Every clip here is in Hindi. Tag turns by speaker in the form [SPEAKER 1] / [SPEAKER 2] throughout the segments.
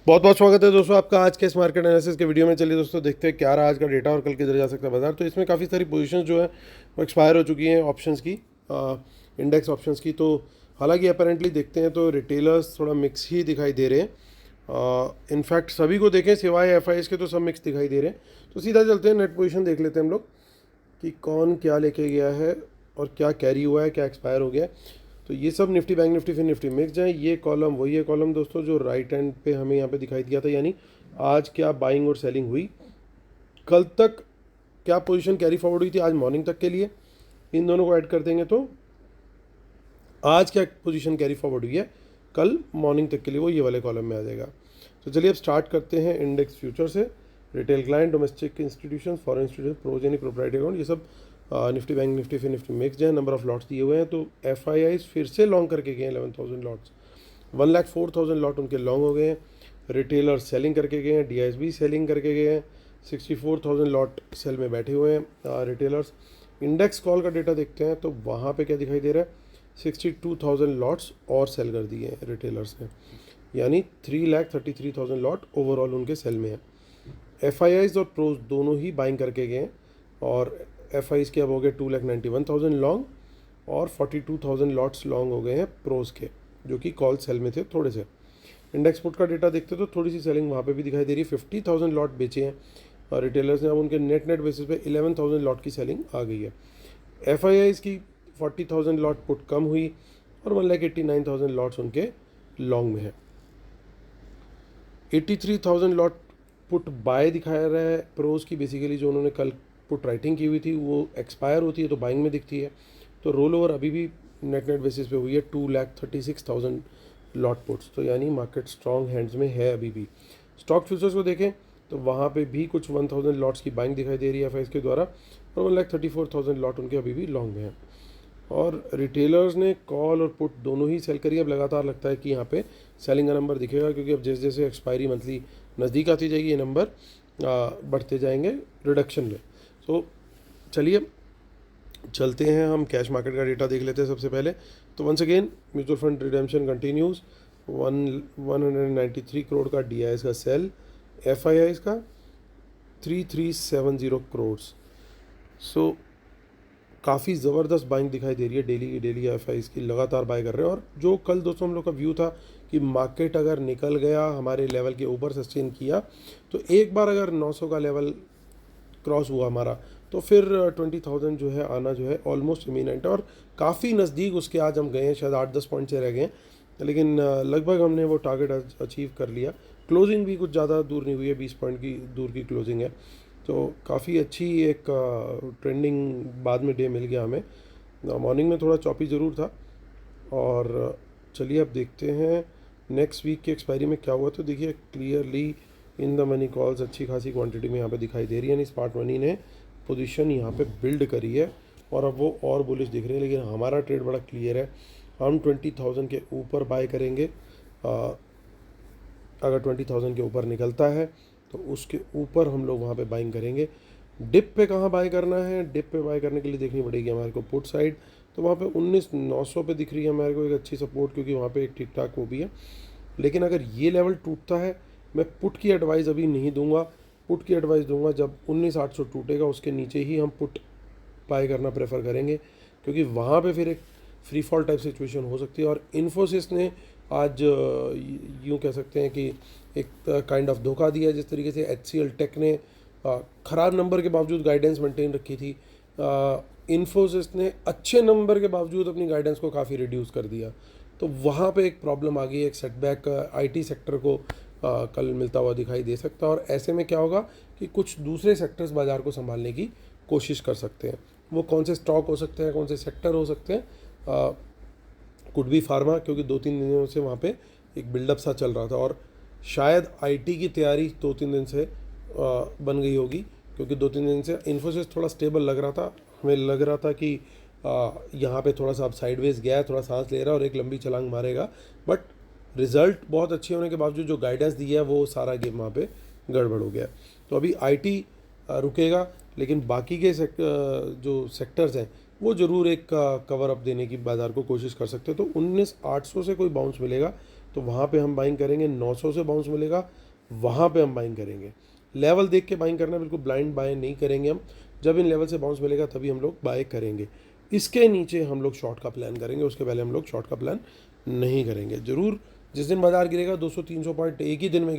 [SPEAKER 1] बहुत बहुत स्वागत है दोस्तों आपका आज के इस मार्केट एनालिसिस के वीडियो में। चलिए दोस्तों देखते हैं क्या रहा आज का डेटा और कल किधर जा सकता है बाजार। तो इसमें काफ़ी सारी पोजीशंस जो है वो एक्सपायर हो चुकी हैं ऑप्शंस की, इंडेक्स ऑप्शंस की। तो हालांकि अपेरेंटली देखते हैं तो रिटेलर्स थोड़ा मिक्स ही दिखाई दे रहे हैं। इनफैक्ट सभी को देखें सिवाय एफ के तो सब मिक्स दिखाई दे रहे हैं। तो सीधा चलते हैं, नेट पोजीशन देख लेते हैं हम लोग कि कौन क्या लेके गया है और क्या कैरी हुआ है, क्या एक्सपायर हो गया है। तो ये सब निफ्टी बैंक निफ्टी फिर निफ्टी मिक्स जाए। ये कॉलम वही है कॉलम दोस्तों जो राइट हैंड पे हमें यहाँ पे दिखाई दिया था, यानी आज क्या बाइंग और सेलिंग हुई, कल तक क्या पोजीशन कैरी फॉरवर्ड हुई थी आज मॉर्निंग तक के लिए। इन दोनों को ऐड कर देंगे तो आज क्या पोजीशन कैरी फॉरवर्ड हुई है कल मॉर्निंग तक के लिए, वो ये वाले कॉलम में आ जाएगा। तो चलिए अब स्टार्ट करते हैं इंडेक्स फ्यूचर से। Retail client, domestic institution, foreign institution, pros यानी प्रोप्राइटरी अकाउंट, ये सब निफ्टी बैंक निफ्टी फिर निफ्टी मिक्स है। नंबर ऑफ लॉट्स दिए हुए हैं तो एफ आई आईज फिर से लॉन्ग करके गए हैं 11,000 लॉट्स, 1,04,000 लॉट उनके लॉन्ग हो गए हैं। रिटेलर सेलिंग करके गए हैं, D I S be selling करके गए हैं, 64,000 लॉट सेल में बैठे हुए हैं रिटेलर्स। इंडेक्स कॉल का डेटा देखते हैं तो वहाँ पे क्या दिखाई दे रहा है, 62,000 लॉट्स और सेल कर दिए हैं रिटेलर्स ने, यानी 3,33,000 लॉट ओवरऑल उनके सेल में है। एफ आई आईज और प्रोज दोनों ही बाइंग करके गए हैं और एफ आईज के अब हो गए 2,91,000 लॉन्ग और 42,000 लॉट्स लॉन्ग हो गए हैं प्रोज के, जो कि कॉल सेल में थे थोड़े से। इंडेक्स पुट का डेटा देखते तो थोड़ी सी सेलिंग वहाँ पे भी दिखाई दे रही है, 50,000 लॉट बेचे हैं और रिटेलर्स ने। अब उनके नेट नेट बेसिस पे 11,000 लॉट की सेलिंग आ गई है। एफ आई आईज की 40,000 लॉट पुट कम हुई और 1,89,000 लॉट्स उनके लॉन्ग में है। 83,000 लॉट पुट बाय दिखाया रहा है प्रोज की, बेसिकली जो उन्होंने कल पुट राइटिंग की हुई थी वो एक्सपायर होती है तो बाइंग में दिखती है। तो रोल ओवर अभी भी नेट नेट बेसिस पे हुई है 2,36,000 लॉट पुट्स, तो यानी मार्केट स्ट्रॉन्ग हैंड्स में है अभी भी। स्टॉक फ्यूचर्स को देखें तो वहाँ पे भी कुछ 1,000 लॉट्स की बाइंग दिखाई दे रही है एफ के द्वारा और 1,34,000 लॉट उनके अभी भी लॉन्ग में है। और रिटेलर्स ने कॉल और पुट दोनों ही सेल करी। अब लगातार लगता है कि यहाँ पे सेलिंग का नंबर दिखेगा, क्योंकि अब जैसे जैसे एक्सपायरी मंथली नज़दीक आती जाएगी ये नंबर बढ़ते जाएंगे रिडक्शन में। तो चलिए चलते हैं, हम कैश मार्केट का डेटा देख लेते हैं सबसे पहले। तो once again mutual fund redemption continues, 193 crore का डी का सेल, एफ का 3,370 करोड़। सो काफ़ी ज़बरदस्त बाइंग दिखाई दे रही है, डेली की डेली एफ की लगातार बाय कर रहे हैं। और जो कल दोस्तों हम लोग का व्यू था कि मार्केट अगर निकल गया हमारे लेवल के ऊपर सस्टेन किया तो एक बार अगर 900 का लेवल क्रॉस हुआ हमारा तो फिर 20,000 जो है आना जो है ऑलमोस्ट इमीनेंट है और काफ़ी नज़दीक उसके आज हम गए हैं, शायद 8-10 पॉइंट से रह गए हैं, लेकिन लगभग हमने वो टारगेट अचीव कर लिया। क्लोजिंग भी कुछ ज़्यादा दूर नहीं हुई है, 20 पॉइंट की दूर की क्लोजिंग है। तो काफ़ी अच्छी एक ट्रेंडिंग बाद में डे मिल गया हमें। मॉर्निंग में थोड़ा चॉपी ज़रूर था। और चलिए अब देखते हैं नेक्स्ट वीक की एक्सपायरी में क्या हुआ। तो देखिए clearly in the money calls अच्छी खासी क्वांटिटी में यहाँ पे दिखाई दे रही है, यानी स्मार्ट मनी ने पोजीशन यहाँ पे बिल्ड करी है और अब वो और बुलिश दिख रहे हैं। लेकिन हमारा ट्रेड बड़ा क्लियर है, हम 20,000 के ऊपर बाय करेंगे। अगर 20,000 के ऊपर निकलता है तो उसके ऊपर हम लोग वहाँ पे बाइंग करेंगे। डिप पे कहाँ बाय करना है, डिप पे बाय करने के लिए देखनी पड़ेगी हमारे को पुट साइड। तो वहाँ पे 19,900 पे दिख रही है हमारे को एक अच्छी सपोर्ट, क्योंकि वहाँ पे एक ठीक ठाक वो भी है। लेकिन अगर ये लेवल टूटता है, मैं पुट की एडवाइस अभी नहीं दूंगा, पुट की एडवाइस दूंगा जब 19,800 टूटेगा उसके नीचे ही हम पुट बाय करना प्रेफर करेंगे, क्योंकि वहाँ पे फिर एक फ्री फॉल टाइप सिचुएशन हो सकती है। और इन्फोसिस ने आज यूँ कह सकते हैं कि एक काइंड ऑफ धोखा दिया, जिस तरीके से HCL टेक ने ख़राब नंबर के बावजूद गाइडेंस मेंटेन रखी थी, इन्फोसिस ने अच्छे नंबर के बावजूद अपनी गाइडेंस को काफ़ी रिड्यूस कर दिया। तो वहाँ पे एक प्रॉब्लम आ गई, एक सेटबैक IT सेक्टर को कल मिलता हुआ दिखाई दे सकता है। और ऐसे में क्या होगा कि कुछ दूसरे सेक्टर्स बाज़ार को संभालने की कोशिश कर सकते हैं। वो कौन से स्टॉक हो सकते हैं, कौन से सेक्टर हो सकते हैं, कुड भी फार्मा, क्योंकि 2-3 दिनों से वहाँ पे एक बिल्डअप सा चल रहा था और शायद IT की तैयारी 2-3 दिन से बन गई होगी, क्योंकि 2-3 दिन से इन्फोसिस थोड़ा स्टेबल लग रहा था। हमें लग रहा था कि यहाँ पे थोड़ा सा अब साइडवेज गया है, थोड़ा सांस ले रहा है और एक लंबी छलांग मारेगा, बट रिजल्ट बहुत अच्छे होने के बावजूद जो गाइडेंस दी है वो सारा गेम वहाँ पे गड़बड़ हो गया। तो अभी IT रुकेगा, लेकिन बाकी के जो सेक्टर्स हैं वो ज़रूर एक कवर अप देने की बाज़ार को कोशिश कर सकते हैं। तो 19,800 से कोई बाउंस मिलेगा तो वहाँ पे हम बाइंग करेंगे। 900 से बाउंस मिलेगा, वहाँ पे हम बाइंग करेंगे। लेवल देख के बाइंग करना, बिल्कुल ब्लाइंड बाय नहीं करेंगे हम। जब इन लेवल से बाउंस मिलेगा तभी हम लोग बाय करेंगे। इसके नीचे हम लोग शॉर्ट का प्लान करेंगे, उसके पहले हम लोग शॉर्ट का प्लान नहीं करेंगे। ज़रूर जिस दिन बाजार गिरेगा 200-300 पॉइंट एक ही दिन में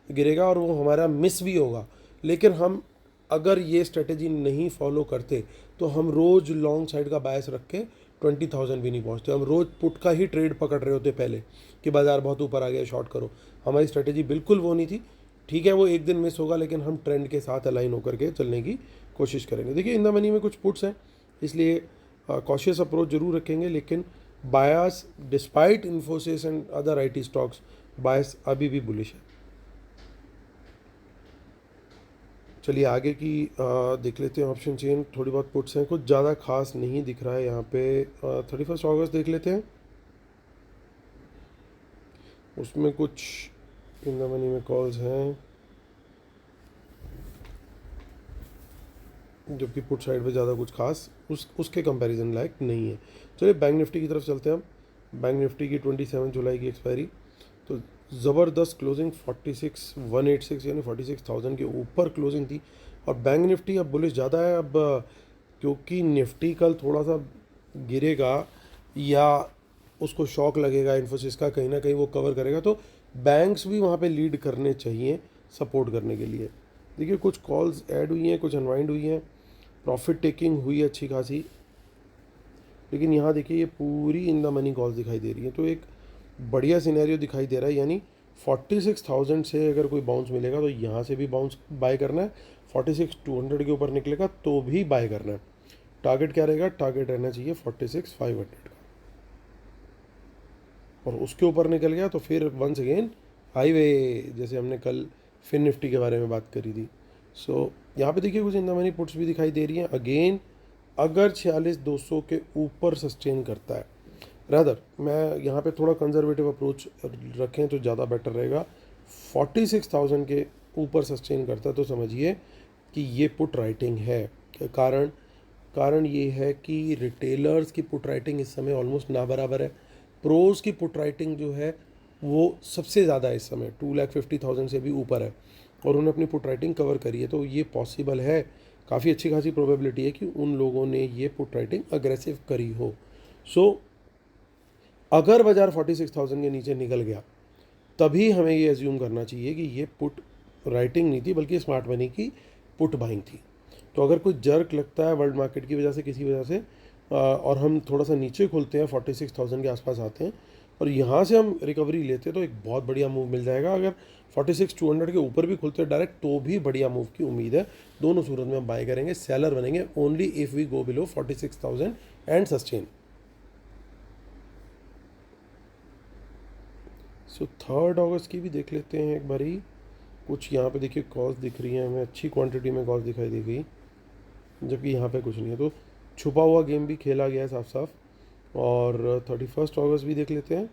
[SPEAKER 1] गिरेगा और वो हमारा मिस भी होगा, लेकिन हम अगर ये स्ट्रेटेजी नहीं फॉलो करते तो हम रोज़ लॉन्ग साइड का बायस रख के 20,000 भी नहीं पहुंचते। हम रोज़ पुट का ही ट्रेड पकड़ रहे होते पहले कि बाज़ार बहुत ऊपर आ गया शॉर्ट करो। हमारी स्ट्रेटेजी बिल्कुल वो नहीं थी। ठीक है, वो एक दिन मिस होगा, लेकिन हम ट्रेंड के साथ अलाइन होकर के चलने की कोशिश करेंगे। देखिए इन द मनी में कुछ पुट्स हैं, इसलिए कॉशियस अप्रोच जरूर रखेंगे, लेकिन bias despite Infosys and other IT stocks, bias अभी भी बुलिश है। चलिए आगे की देख लेते हैं ऑप्शन चेन। थोड़ी बहुत पुट्स हैं, कुछ ज़्यादा खास नहीं दिख रहा है यहाँ पे। 31 अगस्त देख लेते हैं, उसमें कुछ इन द मनी में कॉल्स हैं, जबकि पुट साइड पे ज़्यादा कुछ खास उसके कंपैरिजन लायक नहीं है। चलिए बैंक निफ्टी की तरफ चलते हैं हम। बैंक निफ्टी की 27 जुलाई की एक्सपायरी, तो ज़बरदस्त क्लोजिंग 46,186 यानी 46,000 के ऊपर क्लोजिंग थी। और बैंक निफ्टी अब बुलिश ज़्यादा है अब, क्योंकि निफ्टी कल थोड़ा सा गिरेगा या उसको शॉक लगेगा इन्फोसिस का, कहीं ना कहीं वो कवर करेगा, तो बैंक्स भी वहाँ पे लीड करने चाहिए सपोर्ट करने के लिए। देखिए कुछ कॉल्स ऐड हुई हैं, कुछ अनवाइंड हुई हैं, प्रॉफिट टेकिंग हुई है अच्छी खासी, लेकिन यहाँ देखिए ये पूरी इन द मनी कॉल्स दिखाई दे रही है। तो एक बढ़िया सिनेरियो दिखाई दे रहा है, यानी 46,000 से अगर कोई बाउंस मिलेगा तो यहाँ से भी बाउंस बाय करना है, 46,200 के ऊपर निकलेगा तो भी बाय करना है। टारगेट क्या रहेगा? टारगेट रहना चाहिए 46,500 का, और उसके ऊपर निकल गया तो फिर वंस अगेन हाईवे, जैसे हमने कल फिन निफ्टी के बारे में बात करी थी। सो यहाँ पे देखिए कुछ इन द मनी पुट्स भी दिखाई दे रही हैं। अगेन अगर 46,200 के ऊपर सस्टेन करता है, रादर मैं यहाँ पे थोड़ा कंजर्वेटिव अप्रोच रखें तो ज़्यादा बेटर रहेगा। 46,000 के ऊपर सस्टेन करता है तो समझिए कि ये पुट राइटिंग है। कारण ये है कि रिटेलर्स की पुट राइटिंग इस समय ऑलमोस्ट ना बराबर है। प्रोज की पुट राइटिंग जो है वो सबसे ज़्यादा है इस समय, 2,50,000 से भी ऊपर है, और उन्होंने अपनी पुट राइटिंग कवर करी है। तो ये पॉसिबल है, काफ़ी अच्छी खासी प्रोबेबिलिटी है कि उन लोगों ने ये पुट राइटिंग अग्रेसिव करी हो। सो अगर बाजार 46,000 के नीचे निकल गया तभी हमें ये एज्यूम करना चाहिए कि ये पुट राइटिंग नहीं थी, बल्कि स्मार्ट मनी की पुट बाइंग थी। तो अगर कोई जर्क लगता है वर्ल्ड मार्केट की वजह से, किसी वजह से, और हम थोड़ा सा नीचे खुलते हैं, 46,000 के आसपास आते हैं और यहाँ से हम रिकवरी लेते हैं, तो एक बहुत बढ़िया मूव मिल जाएगा। अगर 46,200 के ऊपर भी खुलते हैं डायरेक्ट तो भी बढ़िया मूव की उम्मीद है। दोनों सूरत में हम बाय करेंगे, सेलर बनेंगे only if we go below 46,000 and sustain. So 3 अगस्त की भी देख लेते हैं एक बारी। कुछ यहाँ पे देखिए कॉल्स दिख रही हैं हमें, अच्छी क्वांटिटी में कॉल्स दिखाई दे गई, जबकि यहाँ पे कुछ नहीं है। तो छुपा हुआ गेम भी खेला गया है साफ साफ। और 31 अगस्त भी देख लेते हैं,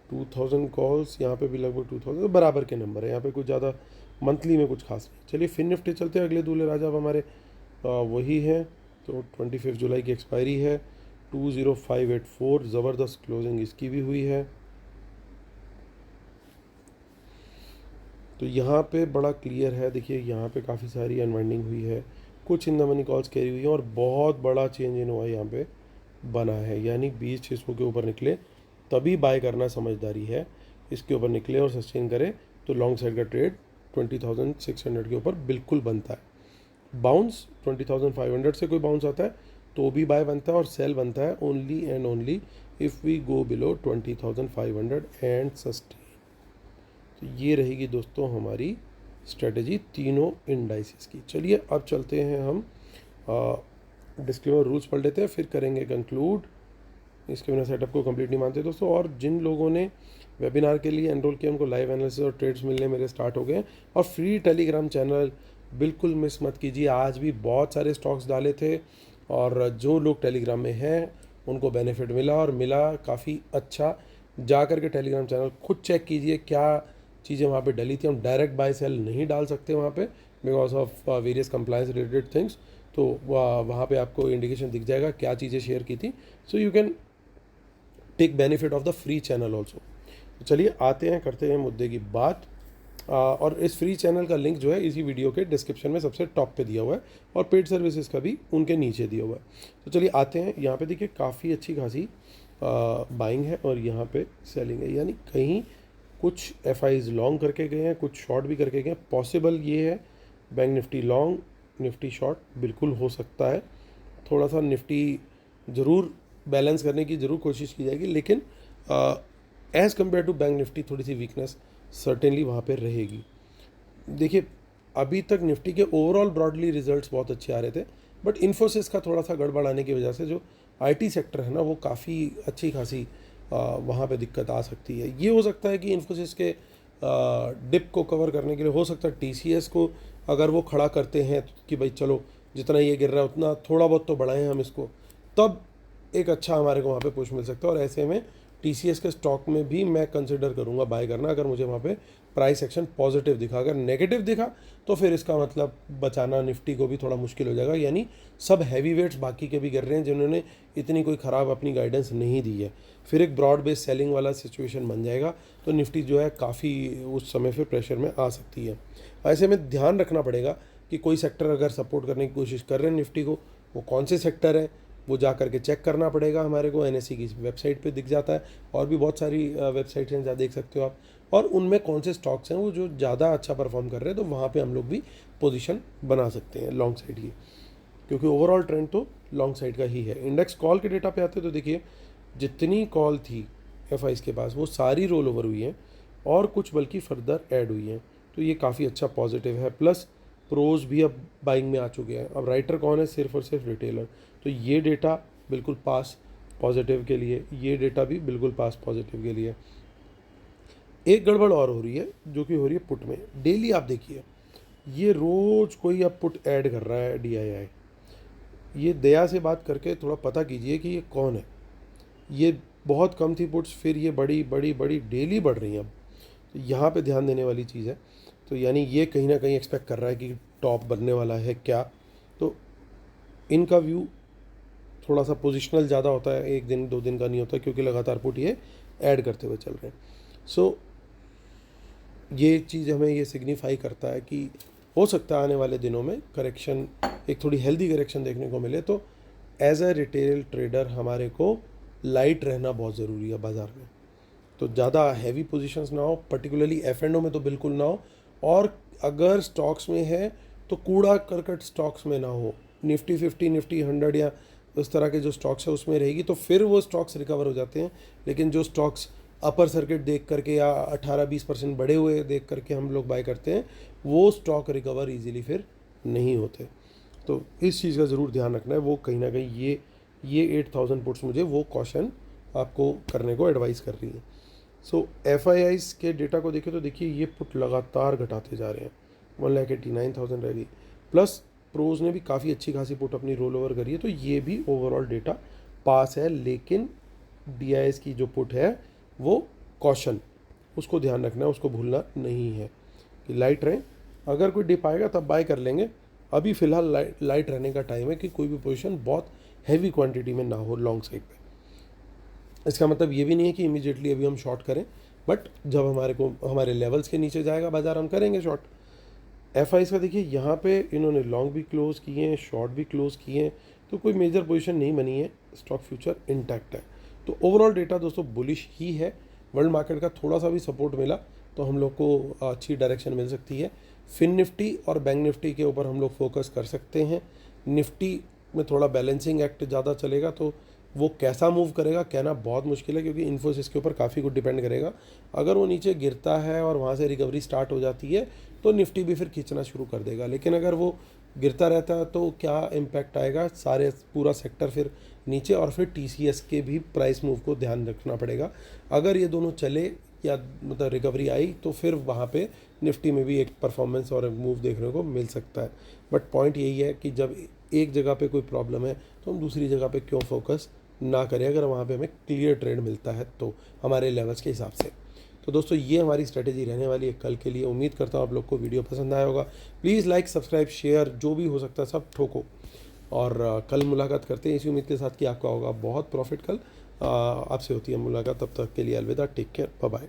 [SPEAKER 1] 2000 कॉल्स, यहाँ पे भी लगभग 2000, तो बराबर के नंबर है, यहाँ पे कुछ ज़्यादा मंथली में कुछ खास नहीं। चलिए फिन निफ्टी चलते हैं। अगले दूल्हे राजा अब हमारे वही है, तो 25 जुलाई की एक्सपायरी है, 20584, ज़बरदस्त क्लोजिंग इसकी भी हुई है। तो यहाँ पे बड़ा क्लियर है, देखिए यहाँ पे काफ़ी सारी अनवाइंडिंग हुई है, कुछ in the money calls carry हुई हैं, और बहुत बड़ा चेंज इन हुआ यहाँ पे बना है, यानी 20,600 के ऊपर निकले तभी बाय करना समझदारी है। इसके ऊपर निकले और सस्टेन करे तो लॉन्ग साइड का ट्रेड 20,600 के ऊपर बिल्कुल बनता है। बाउंस 20,500 से कोई बाउंस आता है तो भी बाय बनता है, और सेल बनता है only and only if we go below 20,500 and sustain. तो ये रहेगी दोस्तों हमारी स्ट्रेटजी तीनों इंडाइसिस की। चलिए अब चलते हैं हम, डिस्क्लेमर रूल्स पढ़ लेते हैं, फिर करेंगे कंक्लूड। इसके बिना सेटअप को कंप्लीट नहीं मानते दोस्तों। और जिन लोगों ने वेबिनार के लिए एनरोल किया उनको लाइव एनालिसिस और ट्रेड्स मिलने मेरे स्टार्ट हो गए हैं, और फ्री टेलीग्राम चैनल बिल्कुल मिस मत कीजिए। आज भी बहुत सारे स्टॉक्स डाले थे, और जो लोग टेलीग्राम में हैं उनको बेनिफिट मिला, और मिला काफ़ी अच्छा। जा कर के टेलीग्राम चैनल खुद चेक कीजिए क्या चीज़ें वहाँ पे डली थी। हम डायरेक्ट बाय सेल नहीं डाल सकते वहाँ पे because of various compliance related things, तो वहाँ पे आपको इंडिकेशन दिख जाएगा क्या चीज़ें शेयर की थी। So you can take benefit of the free channel also. तो चलिए आते हैं, करते हैं मुद्दे की बात। और इस फ्री चैनल का लिंक जो है इसी वीडियो के डिस्क्रिप्शन में सबसे टॉप पे दिया हुआ है, और पेड सर्विसेज का भी उनके नीचे दिया हुआ है। तो चलिए आते हैं, यहाँ पे देखिए काफ़ी अच्छी खासी बाइंग है और यहाँ पे सेलिंग है, यानी कहीं कुछ एफआईज लॉन्ग करके गए हैं, कुछ शॉर्ट भी करके गए हैं। पॉसिबल ये है bank Nifty long, Nifty short बिल्कुल हो सकता है। थोड़ा सा निफ्टी ज़रूर बैलेंस करने की ज़रूर कोशिश की जाएगी, लेकिन as compared to bank Nifty थोड़ी सी वीकनेस सर्टेनली वहाँ पे रहेगी। देखिए अभी तक निफ्टी के ओवरऑल ब्रॉडली रिजल्ट्स बहुत अच्छे आ रहे थे, बट इन्फोसिस का थोड़ा सा गड़बड़ आने की वजह से जो आईटी सेक्टर है ना वो काफ़ी अच्छी खासी वहाँ पे दिक्कत आ सकती है। ये हो सकता है कि इन्फोसिस के डिप को कवर करने के लिए हो सकता है टीसीएस को अगर वो खड़ा करते हैं कि भाई चलो जितना ये गिर रहा है उतना थोड़ा बहुत तो बढ़ाएं हम इसको, तब एक अच्छा हमारे को वहाँ पे पुश मिल सकता है। और ऐसे में टीसीएस के स्टॉक में भी मैं कंसिडर करूँगा बाय करना, अगर मुझे वहाँ पे प्राइस एक्शन पॉजिटिव दिखा। अगर नेगेटिव दिखा तो फिर इसका मतलब बचाना निफ्टी को भी थोड़ा मुश्किल हो जाएगा, यानी सब हैवी वेट्स बाकी के भी गिर रहे हैं जिन्होंने इतनी कोई ख़राब अपनी गाइडेंस नहीं दी है, फिर एक ब्रॉड बेस सेलिंग वाला सिचुएशन बन जाएगा, तो निफ्टी जो है काफ़ी उस समय फिर प्रेशर में आ सकती है। ऐसे में ध्यान रखना पड़ेगा कि कोई सेक्टर अगर सपोर्ट करने की कोशिश कर रहे हैं निफ्टी को, वो कौन से सेक्टर है वो जा करके चेक करना पड़ेगा हमारे को। एनएससी की वेबसाइट पे दिख जाता है, और भी बहुत सारी वेबसाइट्स हैं जहाँ देख सकते हो आप, और उनमें कौन से स्टॉक्स हैं वो जो ज़्यादा अच्छा परफॉर्म कर रहे हैं, तो वहाँ पे हम लोग भी पोजीशन बना सकते हैं लॉन्ग साइड की, क्योंकि ओवरऑल ट्रेंड तो लॉन्ग साइड का ही है। इंडेक्स कॉल के डेटा पे आते हैं तो देखिए जितनी कॉल थी एफआईज के पास वो सारी रोल ओवर हुई हैं, और कुछ बल्कि फर्दर ऐड हुई हैं, तो ये काफ़ी अच्छा पॉजिटिव है। प्लस प्रोज भी अब बाइंग में आ चुके हैं। अब राइटर कौन है? सिर्फ और सिर्फ रिटेलर। तो ये डेटा बिल्कुल पास पॉजिटिव के लिए, ये डेटा भी बिल्कुल पास पॉजिटिव के लिए। एक गड़बड़ और हो रही है जो कि हो रही है पुट में। डेली आप देखिए ये रोज़ कोई अब पुट ऐड कर रहा है DII। ये दया से बात करके थोड़ा पता कीजिए कि ये कौन है। ये बहुत कम थी पुट्स, फिर ये बड़ी बड़ी बड़ी डेली बढ़ रही हैं अब, तो यहाँ पे ध्यान देने वाली चीज़ है। तो यानी ये कहीं ना कहीं एक्सपेक्ट कर रहा है कि टॉप बनने वाला है क्या, तो इनका व्यू थोड़ा सा पोजिशनल ज़्यादा होता है, एक दिन दो दिन का नहीं होता, क्योंकि लगातार पुट ये ऐड करते हुए चल रहे हैं। सो ये चीज़ हमें ये सिग्निफाई करता है कि हो सकता है आने वाले दिनों में करेक्शन, एक थोड़ी हेल्दी करेक्शन देखने को मिले। तो एज ए रिटेल ट्रेडर हमारे को लाइट रहना बहुत ज़रूरी है बाज़ार में। तो ज़्यादा हैवी पोजीशंस ना हो, पर्टिकुलरली F&O में तो बिल्कुल ना हो, और अगर स्टॉक्स में है तो कूड़ा करकट स्टॉक्स में ना हो। निफ्टी 50, निफ्टी 100 या उस तरह के जो स्टॉक्स है उसमें रहेगी तो फिर वो स्टॉक्स रिकवर हो जाते हैं। लेकिन जो स्टॉक्स अपर सर्किट देख करके या 18-20% बढ़े हुए देख करके हम लोग बाय करते हैं, वो स्टॉक रिकवर इजीली फिर नहीं होते। तो इस चीज़ का ज़रूर ध्यान रखना है। वो कहीं ना कहीं ये 8000 पुट्स मुझे वो कॉशन आपको करने को एडवाइस कर रही है। सो FIIs के डेटा को देखें तो देखिए ये पुट लगातार घटाते जा रहे हैं, 1,89,000 रह गई। प्लस प्रोज ने भी काफ़ी अच्छी खासी पुट अपनी रोल ओवर करी है, तो ये भी ओवरऑल डेटा पास है। लेकिन DIs की जो पुट है वो कॉशन, उसको ध्यान रखना है, उसको भूलना नहीं है कि लाइट रहें। अगर कोई डिप आएगा तब बाय कर लेंगे, अभी फ़िलहाल लाइट रहने का टाइम है कि कोई भी पोजीशन बहुत हैवी क्वांटिटी में ना हो लॉन्ग साइड पे। इसका मतलब ये भी नहीं है कि इमीडिएटली अभी हम शॉर्ट करें, बट जब हमारे लेवल्स के नीचे जाएगा बाजार हम करेंगे शॉर्ट। FIs का देखिए यहाँ पे इन्होंने लॉन्ग भी क्लोज किए हैं, शॉर्ट भी क्लोज किए हैं, तो कोई मेजर पोजीशन नहीं बनी है, स्टॉक फ्यूचर इंटैक्ट है। तो ओवरऑल डेटा दोस्तों बुलिश ही है। वर्ल्ड मार्केट का थोड़ा सा भी सपोर्ट मिला तो हम लोग को अच्छी डायरेक्शन मिल सकती है। फिन निफ्टी और बैंक निफ्टी के ऊपर हम लोग फोकस कर सकते हैं। निफ्टी में थोड़ा बैलेंसिंग एक्ट ज़्यादा चलेगा, तो वो कैसा मूव करेगा कहना बहुत मुश्किल है, क्योंकि इन्फोसिस के ऊपर काफ़ी कुछ डिपेंड करेगा। अगर वो नीचे गिरता है और वहाँ से रिकवरी स्टार्ट हो जाती है तो निफ्टी भी फिर खींचना शुरू कर देगा। लेकिन अगर वो गिरता रहता है तो क्या इम्पैक्ट आएगा, पूरा सेक्टर फिर नीचे, और फिर TCS के भी प्राइस मूव को ध्यान रखना पड़ेगा। अगर ये दोनों चले या मतलब रिकवरी आई तो फिर वहाँ पे निफ्टी में भी एक परफॉर्मेंस और मूव देखने को मिल सकता है। बट पॉइंट यही है कि जब एक जगह पे कोई प्रॉब्लम है तो हम दूसरी जगह पे क्यों फोकस ना करें, अगर वहाँ पे हमें क्लियर ट्रेड मिलता है तो हमारे लेवल्स के हिसाब से। तो दोस्तों ये हमारी स्ट्रेटेजी रहने वाली है कल के लिए। उम्मीद करता हूँ आप लोग को वीडियो पसंद आया होगा। प्लीज़ लाइक, सब्सक्राइब, शेयर जो भी हो सकता है सब ठोको, और कल मुलाकात करते हैं इसी उम्मीद के साथ कि आपका होगा बहुत प्रॉफिट कल। आपसे होती है मुलाकात, तब तक के लिए अलविदा, टेक केयर, बाय बाय।